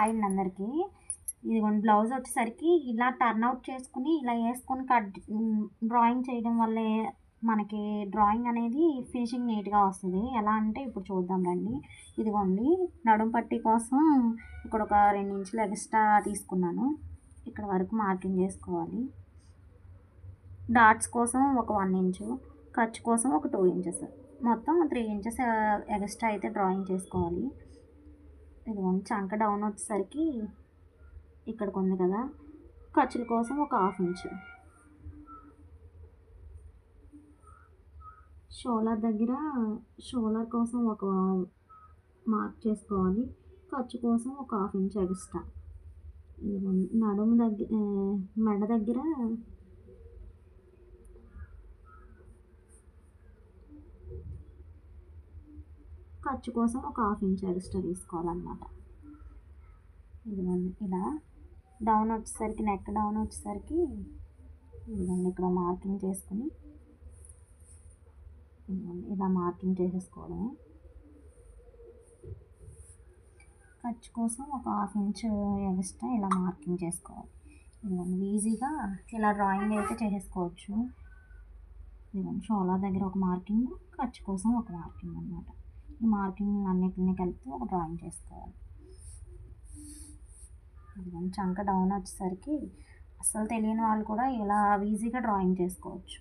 Hi అండి అందరికీ. ఇదిగోండి బ్లౌజ్ వచ్చేసరికి ఇలా టర్న్ అవుట్ చేసుకుని ఇలా వేసుకొని డ్రాయింగ్ చేయడం వల్లే మనకి డ్రాయింగ్ అనేది ఫినిషింగ్ నీట్గా వస్తుంది. ఎలా అంటే ఇప్పుడు చూద్దాం రండి. ఇదిగోండి నడుం పట్టీ కోసం ఇక్కడ ఒక 2 ఇంచులు ఎక్స్ట్రా తీసుకున్నాను. ఇక్కడ వరకు మార్కింగ్ చేసుకోవాలి. డాట్స్ కోసం ఒక 1 ఇంచు, ఖర్చు కోసం ఒక 2 ఇంచెస్, మొత్తం 3 ఇంచెస్ ఎక్స్ట్రా అయితే డ్రాయింగ్ చేసుకోవాలి. ఇదిగోండి చంక డౌన్ వచ్చేసరికి ఇక్కడికి ఉంది కదా, ఖర్చుల కోసం ఒక 1/2 ఇంచు, షోల్డర్ కోసం ఒక మార్క్ చేసుకోవాలి. ఖర్చు కోసం ఒక 1/2 ఇంచు ఎక్స్ట్రా. నడుము దగ్గర మెడ దగ్గర ఖర్చు కోసం ఒక 1/2 ఇంచు ఎక్స్ట్రా తీసుకోవాలన్నమాట. ఇదిగోండి ఇలా డౌన్ వచ్చేసరికి నెక్ డౌన్ వచ్చేసరికి ఇదిగోండి ఇక్కడ మార్కింగ్ చేసుకుని ఇలా మార్కింగ్ చేసేసుకోవడమే. ఖర్చు కోసం ఒక 1/2 ఇంచు ఎక్స్ట్రా ఇలా మార్కింగ్ చేసుకోవాలి. ఇదిగోండి ఈజీగా ఇలా డ్రాయింగ్ అయితే చేసేసుకోవచ్చు. ఇదిగోండి షోల్డర్ దగ్గర ఒక మార్కింగ్, ఖర్చు కోసం ఒక మార్కింగ్ అన్నమాట. ఈ మార్కింగ్ అన్నిటిని కలిపి ఒక డ్రాయింగ్ చేసుకోవాలి. ఇదిగోండి చంక డౌన్ వచ్చేసరికి అస్సలు తెలియని వాళ్ళు కూడా ఇలా ఈజీగా డ్రాయింగ్ చేసుకోవచ్చు.